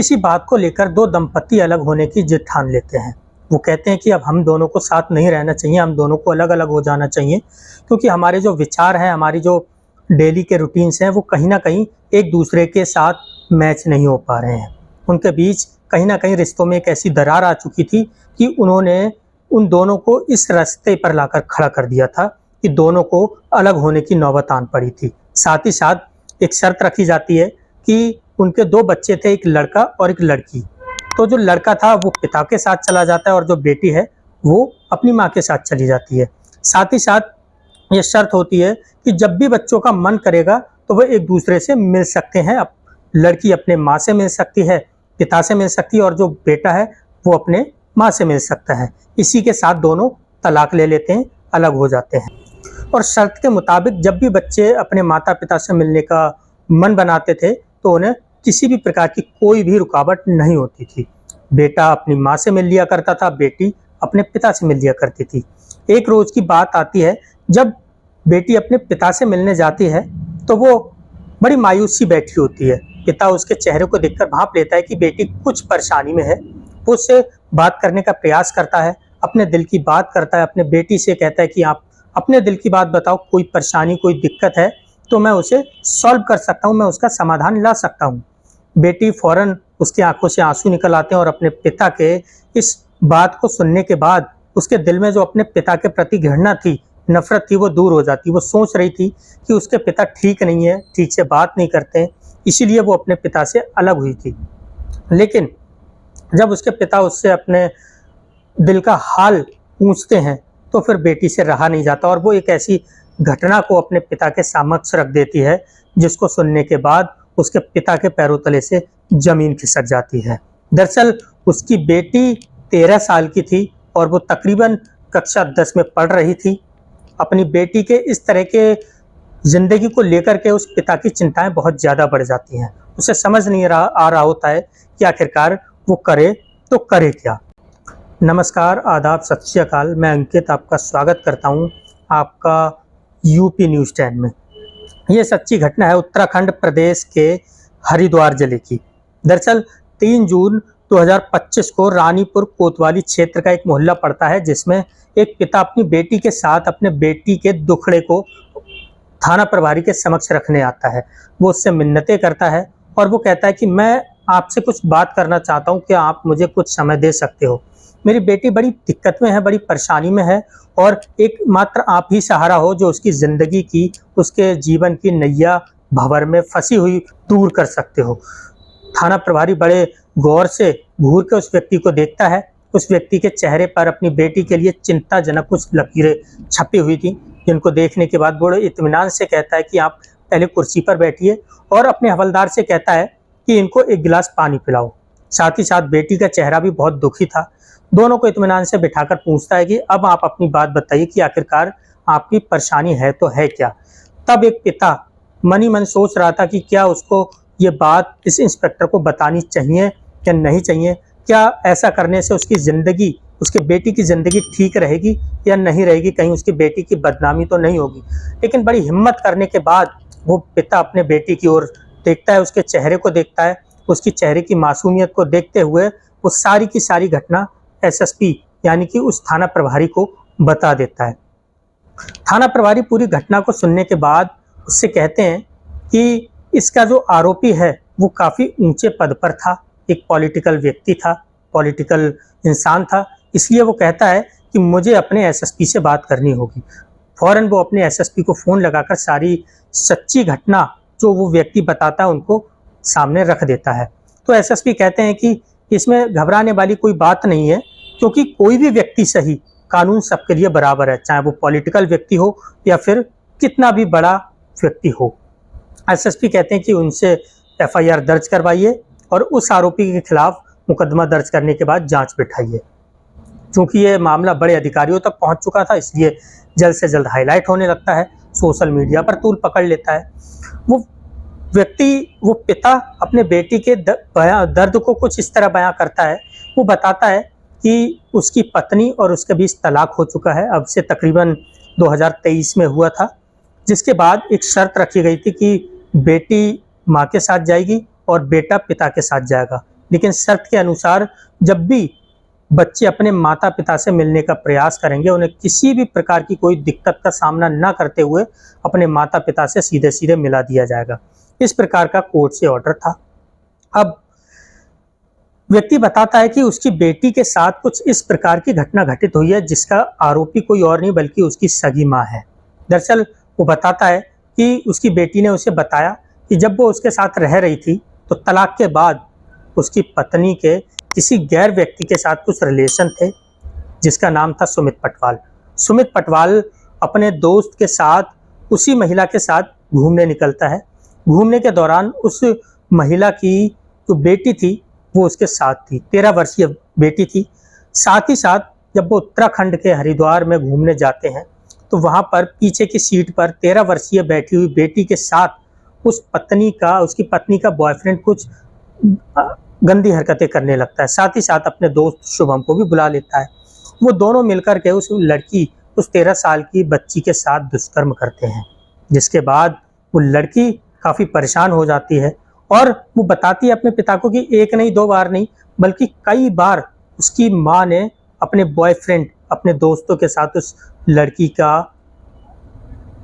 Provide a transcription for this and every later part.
किसी बात को लेकर दो दंपति अलग होने की जिद ठान लेते हैं। वो कहते हैं कि अब हम दोनों को साथ नहीं रहना चाहिए, हम दोनों को अलग अलग हो जाना चाहिए, क्योंकि हमारे जो विचार हैं, हमारी जो डेली के रूटीन्स हैं, वो कहीं ना कहीं एक दूसरे के साथ मैच नहीं हो पा रहे हैं। उनके बीच कहीं ना कहीं रिश्तों में एक ऐसी दरार आ चुकी थी कि उन्होंने उन दोनों को इस रास्ते पर लाकर खड़ा कर दिया था कि दोनों को अलग होने की नौबत आन पड़ी थी। साथ ही साथ एक शर्त रखी जाती है कि उनके दो बच्चे थे, एक लड़का और एक लड़की। तो जो लड़का था वो पिता के साथ चला जाता है और जो बेटी है वो अपनी माँ के साथ चली जाती है। साथ ही साथ ये शर्त होती है कि जब भी बच्चों का मन करेगा तो वह एक दूसरे से मिल सकते हैं। अब लड़की अपने माँ से मिल सकती है, पिता से मिल सकती है, और जो बेटा है वो अपने माँ से मिल सकता है। इसी के साथ दोनों तलाक ले लेते हैं, अलग हो जाते हैं। और शर्त के मुताबिक जब भी बच्चे अपने माता पिता से मिलने का मन बनाते थे तो उन्हें किसी भी प्रकार की कोई भी रुकावट नहीं होती थी। बेटा अपनी माँ से मिल लिया करता था, बेटी अपने पिता से मिल लिया करती थी। एक रोज की बात आती है जब बेटी अपने पिता से मिलने जाती है तो वो बड़ी मायूस सी बैठी होती है। पिता उसके चेहरे को देखकर भांप लेता है कि बेटी कुछ परेशानी में है। वो उससे बात करने का प्रयास करता है, अपने दिल की बात करता है, अपने बेटी से कहता है कि आप अपने दिल की बात बताओ, कोई परेशानी कोई दिक्कत है तो मैं उसे सॉल्व कर सकता हूँ, मैं उसका समाधान ला सकता हूँ। बेटी फौरन उसकी आंखों से आंसू निकल आते हैं और अपने पिता के इस बात को सुनने के बाद उसके दिल में जो अपने पिता के प्रति घृणा थी, नफरत थी, वो दूर हो जाती। वो सोच रही थी कि उसके पिता ठीक नहीं है, ठीक से बात नहीं करते, इसीलिए वो अपने पिता से अलग हुई थी। लेकिन जब उसके पिता उससे अपने दिल का हाल पूछते हैं तो फिर बेटी से रहा नहीं जाता और वो एक ऐसी घटना को अपने पिता के समक्ष रख देती है जिसको सुनने के बाद उसके पिता के पैरों तले से जमीन खिसक जाती है। दरअसल उसकी बेटी 13 साल की थी और वो तकरीबन कक्षा 10 में पढ़ रही थी। अपनी बेटी के इस तरह के जिंदगी को लेकर के उस पिता की चिंताएं बहुत ज़्यादा बढ़ जाती हैं। उसे समझ नहीं आ रहा होता है कि आखिरकार वो करे तो करे क्या। नमस्कार, आदाब, सत श्री अकाल। मैं अंकित आपका स्वागत करता हूं आपका यूपी न्यूज़ 10 में। ये सच्ची घटना है उत्तराखंड प्रदेश के हरिद्वार जिले की। दरअसल 3 जून 2025 को रानीपुर कोतवाली क्षेत्र का एक मोहल्ला पड़ता है जिसमें एक पिता अपनी बेटी के साथ अपने बेटी के दुखड़े को थाना प्रभारी के समक्ष रखने आता है। वो उससे मिन्नतें करता है और वो कहता है कि मैं आपसे कुछ बात करना चाहता हूँ, क्या आप मुझे कुछ समय दे सकते हो? मेरी बेटी बड़ी दिक्कत में है, बड़ी परेशानी में है और एक मात्र आप ही सहारा हो जो उसकी ज़िंदगी की, उसके जीवन की नैया भंवर में फंसी हुई दूर कर सकते हो। थाना प्रभारी बड़े गौर से घूर के उस व्यक्ति को देखता है। उस व्यक्ति के चेहरे पर अपनी बेटी के लिए चिंताजनक कुछ लकीरें छपी हुई थी, जिनको देखने के बाद बड़े इत्मीनान से कहता है कि आप पहले कुर्सी पर बैठिए और अपने हवलदार से कहता है कि इनको एक गिलास पानी पिलाओ। साथ ही साथ बेटी का चेहरा भी बहुत दुखी था। दोनों को इत्मीनान से बिठाकर पूछता है कि अब आप अपनी बात बताइए कि आखिरकार आपकी परेशानी है तो है क्या। तब एक पिता मन ही मन सोच रहा था कि क्या उसको ये बात इस इंस्पेक्टर को बतानी चाहिए या नहीं चाहिए, क्या ऐसा करने से उसकी ज़िंदगी, उसके बेटी की ज़िंदगी ठीक रहेगी या नहीं रहेगी, कहीं उसकी बेटी की बदनामी तो नहीं होगी। लेकिन बड़ी हिम्मत करने के बाद वो पिता अपने बेटी की ओर देखता है, उसके चेहरे को देखता है, उसकी चेहरे की मासूमियत को देखते हुए वो सारी की सारी घटना एसएसपी यानी कि उस थाना प्रभारी को बता देता है। थाना प्रभारी पूरी घटना को सुनने के बाद उससे कहते हैं कि इसका जो आरोपी है वो काफ़ी ऊंचे पद पर था, एक पॉलिटिकल व्यक्ति था, पॉलिटिकल इंसान था, इसलिए वो कहता है कि मुझे अपने एसएसपी से बात करनी होगी। फौरन वो अपने एसएसपी को फ़ोन लगाकर सारी सच्ची घटना जो वो व्यक्ति बताता है उनको सामने रख देता है। तो एसएसपी कहते हैं कि इसमें घबराने वाली कोई बात नहीं है, क्योंकि कोई भी व्यक्ति सही, कानून सबके लिए बराबर है, चाहे वो पॉलिटिकल व्यक्ति हो या फिर कितना भी बड़ा व्यक्ति हो। एसएसपी कहते हैं कि उनसे एफआईआर दर्ज करवाइए और उस आरोपी के खिलाफ मुकदमा दर्ज करने के बाद जांच बिठाइए। चूँकि ये मामला बड़े अधिकारियों तक पहुंच चुका था, इसलिए जल्द से जल्द हाईलाइट होने लगता है, सोशल मीडिया पर तूल पकड़ लेता है। वो व्यक्ति, वो पिता अपने बेटी के दर्द को कुछ इस तरह बयां करता है। वो बताता है कि उसकी पत्नी और उसके बीच तलाक हो चुका है, अब से तकरीबन 2023 में हुआ था, जिसके बाद एक शर्त रखी गई थी कि बेटी माँ के साथ जाएगी और बेटा पिता के साथ जाएगा। लेकिन शर्त के अनुसार जब भी बच्चे अपने माता पिता से मिलने का प्रयास करेंगे, उन्हें किसी भी प्रकार की कोई दिक्कत का सामना न करते हुए अपने माता पिता से सीधे सीधे मिला दिया जाएगा। इस प्रकार का कोर्ट से ऑर्डर था। अब व्यक्ति बताता है कि उसकी बेटी के साथ कुछ इस प्रकार की घटना घटित हुई है, जिसका आरोपी कोई और नहीं बल्कि उसकी सगी माँ है। दरअसल वो बताता है कि उसकी बेटी ने उसे बताया कि जब वो उसके साथ रह रही थी तो तलाक के बाद उसकी पत्नी के किसी गैर व्यक्ति के साथ कुछ रिलेशन थे, जिसका नाम था सुमित पटवाल। सुमित पटवाल अपने दोस्त के साथ उसी महिला के साथ घूमने निकलता है। घूमने के दौरान उस महिला की जो बेटी थी वो उसके साथ थी, 13 वर्षीय बेटी थी। साथ ही साथ जब वो उत्तराखंड के हरिद्वार में घूमने जाते हैं तो वहाँ पर पीछे की सीट पर 13 वर्षीय बैठी हुई बेटी के साथ उसकी पत्नी का बॉयफ्रेंड कुछ गंदी हरकतें करने लगता है। साथ ही साथ अपने दोस्त शुभम को भी बुला लेता है। वो दोनों मिलकर के उस 13 साल की बच्ची के साथ दुष्कर्म करते हैं, जिसके बाद वो लड़की काफ़ी परेशान हो जाती है और वो बताती है अपने पिता को कि एक नहीं, 2 बार नहीं बल्कि कई बार उसकी माँ ने अपने बॉयफ्रेंड, अपने दोस्तों के साथ उस लड़की का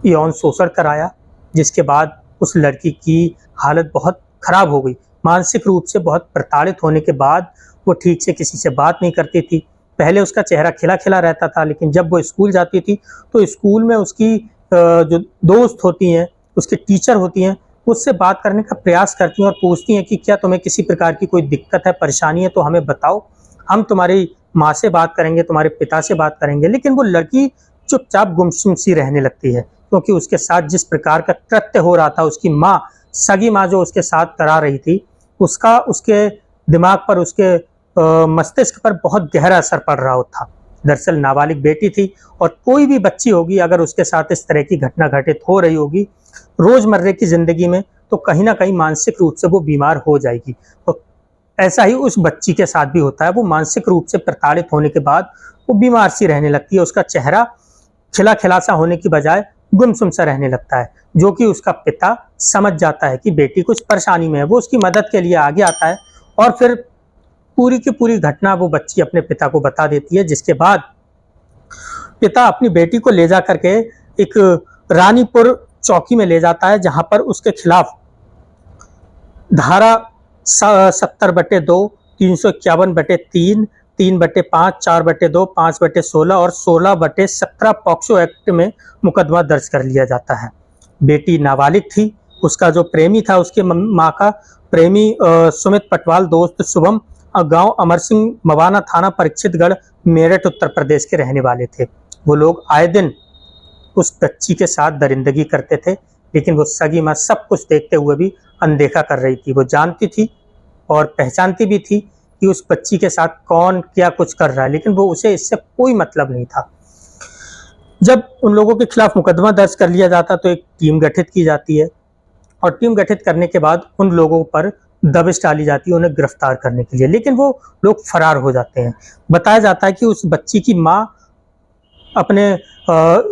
यौन शोषण कराया, जिसके बाद उस लड़की की हालत बहुत खराब हो गई। मानसिक रूप से बहुत प्रताड़ित होने के बाद वो ठीक से किसी से बात नहीं करती थी। पहले उसका चेहरा खिला खिला रहता था, लेकिन जब वो स्कूल जाती थी तो स्कूल में उसकी जो दोस्त होती हैं, उसकी टीचर होती हैं, उससे बात करने का प्रयास करती हैं और पूछती हैं कि क्या तुम्हें किसी प्रकार की कोई दिक्कत है, परेशानी है तो हमें बताओ, हम तुम्हारी माँ से बात करेंगे, तुम्हारे पिता से बात करेंगे। लेकिन वो लड़की चुपचाप गुमसुम सी रहने लगती है, क्योंकि उसके साथ जिस प्रकार का कृत्य हो रहा था, उसकी माँ, सगी माँ जो उसके साथ करा रही थी, उसका उसके दिमाग पर, उसके मस्तिष्क पर बहुत गहरा असर पड़ रहा था। दरअसल नाबालिग बेटी थी और कोई भी बच्ची होगी अगर उसके साथ इस तरह की घटना घटित हो रही होगी रोजमर्रे की जिंदगी में, तो कहीं ना कहीं मानसिक रूप से वो बीमार हो जाएगी। तो ऐसा ही उस बच्ची के साथ भी होता है। वो मानसिक रूप से प्रताड़ित होने के बाद वो बीमार सी रहने लगती है। उसका चेहरा खिला खिला सा होने की बजाय गुमसुम सा रहने लगता है, जो कि उसका पिता समझ जाता है कि बेटी कुछ परेशानी में है। वो उसकी मदद के लिए आगे आता है और फिर पूरी की पूरी घटना वो बच्ची अपने पिता को बता देती है, जिसके बाद पिता अपनी बेटी को ले जा करके एक रानीपुर चौकी में ले जाता है, जहां पर उसके खिलाफ धारा 70/2, 351/3, 3/5, 4/2, 5/16 और 16/17 पॉक्सो एक्ट में मुकदमा दर्ज कर लिया जाता है। बेटी नाबालिग थी। उसका जो प्रेमी था, उसके माँ का प्रेमी सुमित पटवाल, दोस्त शुभम, गांव अमर सिंह, मवाना थाना, परीक्षितगढ़, मेरठ, उत्तर प्रदेश के रहने वाले थे। वो लोग आए दिन उस बच्ची के साथ दरिंदगी करते थे, लेकिन वो सगी माँ सब कुछ देखते हुए भी अनदेखा कर रही थी। वो जानती थी और पहचानती भी थी कि उस बच्ची के साथ कौन क्या कुछ कर रहा है, लेकिन वो उसे इससे कोई मतलब नहीं था। जब उन लोगों के खिलाफ मुकदमा दर्ज कर लिया जाता तो एक टीम गठित की जाती है और टीम गठित करने के बाद उन लोगों पर दबिश डाली जाती है उन्हें गिरफ्तार करने के लिए, लेकिन वो लोग फरार हो जाते हैं। बताया जाता है कि उस बच्ची की माँ अपने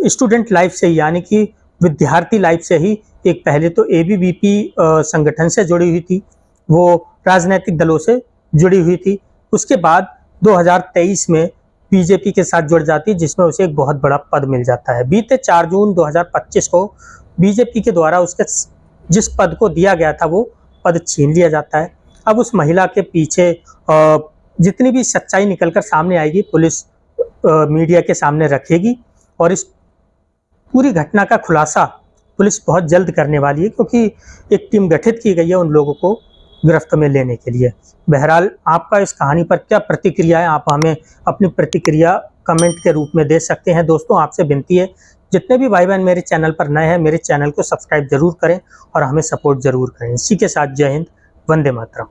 स्टूडेंट लाइफ से ही, यानी कि विद्यार्थी लाइफ से ही, एक पहले तो एबीवीपी संगठन से जुड़ी हुई थी, वो राजनीतिक दलों से जुड़ी हुई थी। उसके बाद 2023 में बीजेपी के साथ जुड़ जाती है, जिसमें उसे एक बहुत बड़ा पद मिल जाता है। बीते 4 जून 2025 को बीजेपी के द्वारा उसके जिस पद को दिया गया था वो पद छीन लिया जाता है। अब उस महिला के पीछे जितनी भी सच्चाई निकलकर सामने आएगी पुलिस मीडिया के सामने रखेगी और इस पूरी घटना का खुलासा पुलिस बहुत जल्द करने वाली है, क्योंकि एक टीम गठित की गई है उन लोगों को गिरफ्त में लेने के लिए। बहरहाल आपका इस कहानी पर क्या प्रतिक्रिया है, आप हमें अपनी प्रतिक्रिया कमेंट के रूप में दे सकते हैं। दोस्तों, आपसे विनती है, जितने भी भाई बहन मेरे चैनल पर नए हैं, मेरे चैनल को सब्सक्राइब जरूर करें और हमें सपोर्ट जरूर करें। इसी के साथ जय हिंद, वंदे मातरम।